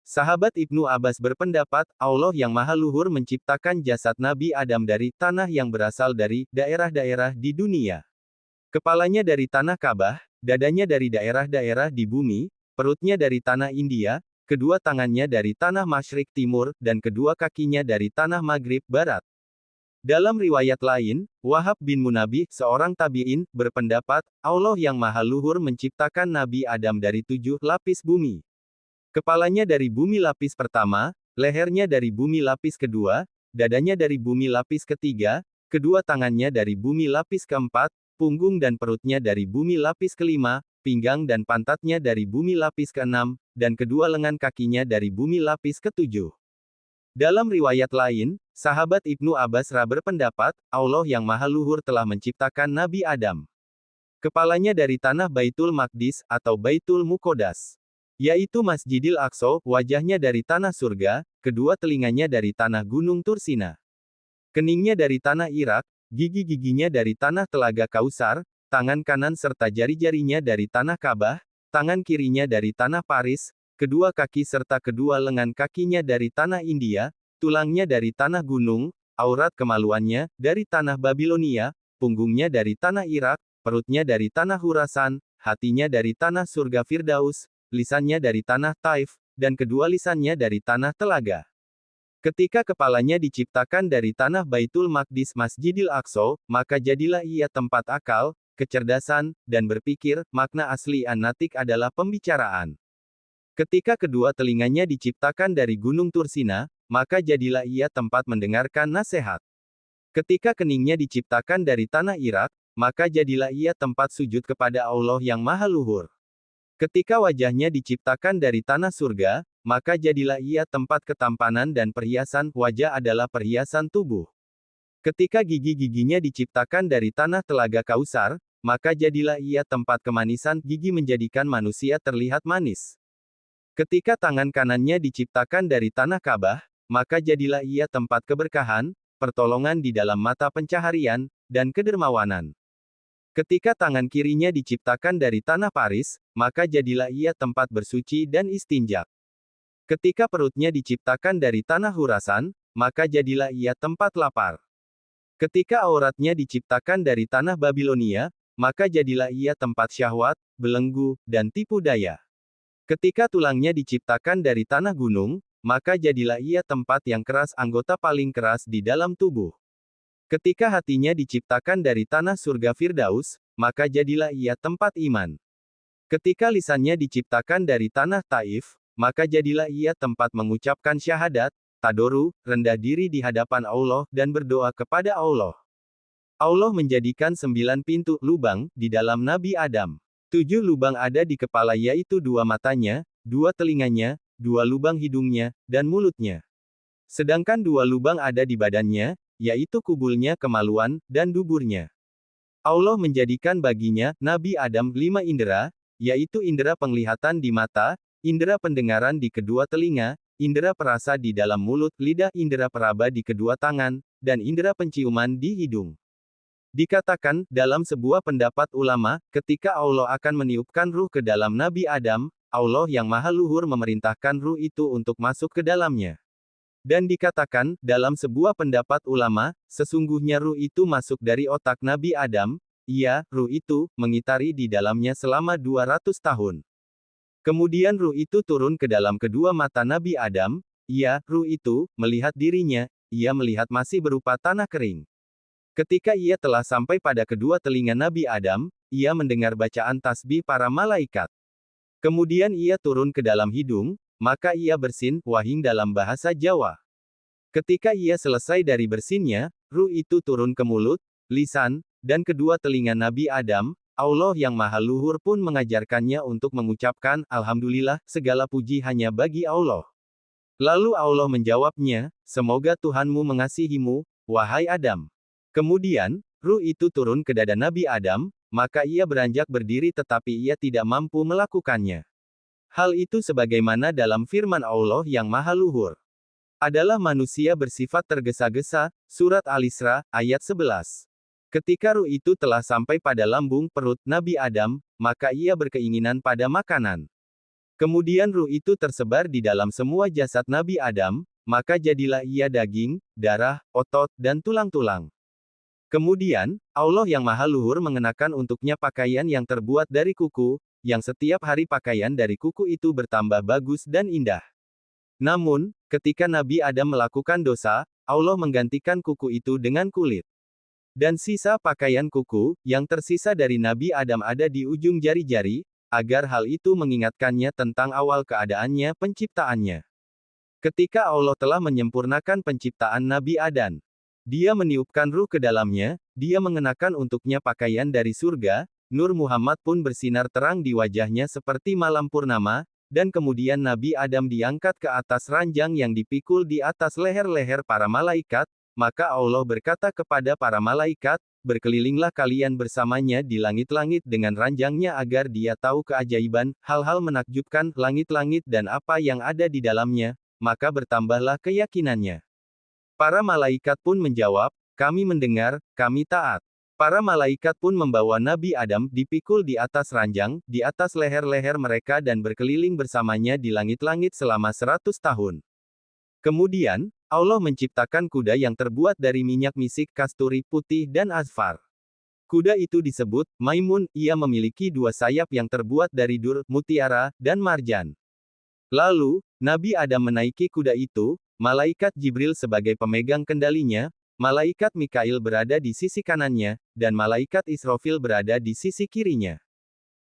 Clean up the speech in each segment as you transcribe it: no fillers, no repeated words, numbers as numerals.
Sahabat Ibnu Abbas berpendapat, Allah yang Maha Luhur menciptakan jasad Nabi Adam dari tanah yang berasal dari daerah-daerah di dunia. Kepalanya dari tanah Ka'bah, dadanya dari daerah-daerah di bumi, perutnya dari tanah India, kedua tangannya dari tanah Masyrik Timur, dan kedua kakinya dari tanah Maghrib Barat. Dalam riwayat lain, Wahab bin Munabbih, seorang tabi'in, berpendapat, Allah yang Maha Luhur menciptakan Nabi Adam dari 7 lapis bumi. Kepalanya dari bumi lapis pertama, lehernya dari bumi lapis kedua, dadanya dari bumi lapis ketiga, kedua tangannya dari bumi lapis keempat, punggung dan perutnya dari bumi lapis kelima, pinggang dan pantatnya dari bumi lapis keenam, dan kedua lengan kakinya dari bumi lapis ketujuh. Dalam riwayat lain, sahabat Ibnu Abbas berpendapat, Allah yang Maha Luhur telah menciptakan Nabi Adam. Kepalanya dari tanah Baitul Maqdis, atau Baitul Muqaddas, yaitu Masjidil Aqsa, wajahnya dari tanah surga, kedua telinganya dari tanah Gunung Tursina. Keningnya dari tanah Irak, gigi-giginya dari tanah Telaga Kausar, tangan kanan serta jari-jarinya dari tanah Ka'bah, tangan kirinya dari tanah Paris, kedua kaki serta kedua lengan kakinya dari tanah India, tulangnya dari tanah gunung, aurat kemaluannya dari tanah Babilonia, punggungnya dari tanah Irak, perutnya dari tanah Khurasan, hatinya dari tanah surga Firdaus, lisannya dari tanah Taif, dan kedua lisannya dari tanah Telaga. Ketika kepalanya diciptakan dari tanah Baitul Maqdis Masjidil Aqsa, maka jadilah ia tempat akal, kecerdasan, dan berpikir. Makna asli an-natik adalah pembicaraan. Ketika kedua telinganya diciptakan dari Gunung Tursina, maka jadilah ia tempat mendengarkan nasihat. Ketika keningnya diciptakan dari tanah Irak, maka jadilah ia tempat sujud kepada Allah yang Maha Luhur. Ketika wajahnya diciptakan dari tanah surga, maka jadilah ia tempat ketampanan dan perhiasan. Wajah adalah perhiasan tubuh. Ketika gigi-giginya diciptakan dari tanah Telaga Kausar, maka jadilah ia tempat kemanisan. Gigi menjadikan manusia terlihat manis. Ketika tangan kanannya diciptakan dari tanah Ka'bah, maka jadilah ia tempat keberkahan, pertolongan di dalam mata pencaharian, dan kedermawanan. Ketika tangan kirinya diciptakan dari tanah Paris, maka jadilah ia tempat bersuci dan istinjak. Ketika perutnya diciptakan dari tanah Khurasan, maka jadilah ia tempat lapar. Ketika auratnya diciptakan dari tanah Babilonia, maka jadilah ia tempat syahwat, belenggu, dan tipu daya. Ketika tulangnya diciptakan dari tanah gunung, maka jadilah ia tempat yang keras, anggota paling keras di dalam tubuh. Ketika hatinya diciptakan dari tanah surga Firdaus, maka jadilah ia tempat iman. Ketika lisannya diciptakan dari tanah Taif, maka jadilah ia tempat mengucapkan syahadat, tadoru, rendah diri di hadapan Allah, dan berdoa kepada Allah. Allah menjadikan 9 pintu, lubang, di dalam Nabi Adam. 7 lubang ada di kepala, yaitu 2 matanya, 2 telinganya, 2 lubang hidungnya, dan mulutnya. Sedangkan 2 lubang ada di badannya, yaitu kubulnya, kemaluan, dan duburnya. Allah menjadikan baginya, Nabi Adam, 5 indera, yaitu indera penglihatan di mata, indera pendengaran di kedua telinga, indera perasa di dalam mulut, lidah, indera peraba di kedua tangan, dan indera penciuman di hidung. Dikatakan, dalam sebuah pendapat ulama, ketika Allah akan meniupkan ruh ke dalam Nabi Adam, Allah yang Maha Luhur memerintahkan ruh itu untuk masuk ke dalamnya. Dan dikatakan, dalam sebuah pendapat ulama, sesungguhnya ruh itu masuk dari otak Nabi Adam, ruh itu, mengitari di dalamnya selama 200 tahun. Kemudian ruh itu turun ke dalam kedua mata Nabi Adam, ruh itu, melihat dirinya, ia melihat masih berupa tanah kering. Ketika ia telah sampai pada kedua telinga Nabi Adam, ia mendengar bacaan tasbih para malaikat. Kemudian ia turun ke dalam hidung, maka ia bersin, wahing dalam bahasa Jawa. Ketika ia selesai dari bersinnya, ruh itu turun ke mulut, lisan, dan kedua telinga Nabi Adam. Allah yang Maha Luhur pun mengajarkannya untuk mengucapkan, Alhamdulillah, segala puji hanya bagi Allah. Lalu Allah menjawabnya, semoga Tuhanmu mengasihimu, wahai Adam. Kemudian, ruh itu turun ke dada Nabi Adam, maka ia beranjak berdiri tetapi ia tidak mampu melakukannya. Hal itu sebagaimana dalam firman Allah yang Maha Luhur. Adalah manusia bersifat tergesa-gesa, surat Al-Isra, ayat 11. Ketika ruh itu telah sampai pada lambung perut Nabi Adam, maka ia berkeinginan pada makanan. Kemudian ruh itu tersebar di dalam semua jasad Nabi Adam, maka jadilah ia daging, darah, otot, dan tulang-tulang. Kemudian, Allah yang Maha Luhur mengenakan untuknya pakaian yang terbuat dari kuku, yang setiap hari pakaian dari kuku itu bertambah bagus dan indah. Namun, ketika Nabi Adam melakukan dosa, Allah menggantikan kuku itu dengan kulit. Dan sisa pakaian kuku, yang tersisa dari Nabi Adam ada di ujung jari-jari, agar hal itu mengingatkannya tentang awal keadaannya penciptaannya. Ketika Allah telah menyempurnakan penciptaan Nabi Adam, Dia meniupkan ruh ke dalamnya, Dia mengenakan untuknya pakaian dari surga, Nur Muhammad pun bersinar terang di wajahnya seperti malam purnama, dan kemudian Nabi Adam diangkat ke atas ranjang yang dipikul di atas leher-leher para malaikat, maka Allah berkata kepada para malaikat, berkelilinglah kalian bersamanya di langit-langit dengan ranjangnya agar Dia tahu keajaiban, hal-hal menakjubkan, langit-langit dan apa yang ada di dalamnya, maka bertambahlah keyakinannya. Para malaikat pun menjawab, kami mendengar, kami taat. Para malaikat pun membawa Nabi Adam dipikul di atas ranjang, di atas leher-leher mereka dan berkeliling bersamanya di langit-langit selama 100 tahun. Kemudian, Allah menciptakan kuda yang terbuat dari minyak misik, kasturi, putih dan azfar. Kuda itu disebut Maimun, ia memiliki 2 sayap yang terbuat dari dur, mutiara, dan marjan. Lalu, Nabi Adam menaiki kuda itu, malaikat Jibril sebagai pemegang kendalinya, malaikat Mikail berada di sisi kanannya, dan malaikat Israfil berada di sisi kirinya.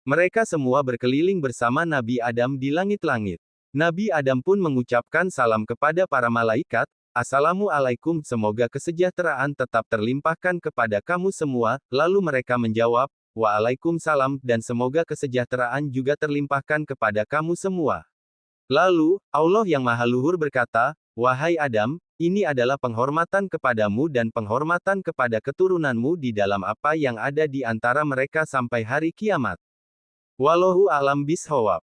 Mereka semua berkeliling bersama Nabi Adam di langit-langit. Nabi Adam pun mengucapkan salam kepada para malaikat, Assalamualaikum, semoga kesejahteraan tetap terlimpahkan kepada kamu semua, lalu mereka menjawab, Waalaikumsalam, dan semoga kesejahteraan juga terlimpahkan kepada kamu semua. Lalu, Allah yang Maha Luhur berkata, Wahai Adam, ini adalah penghormatan kepadamu dan penghormatan kepada keturunanmu di dalam apa yang ada di antara mereka sampai hari kiamat. Wallahu a'lam bishawab.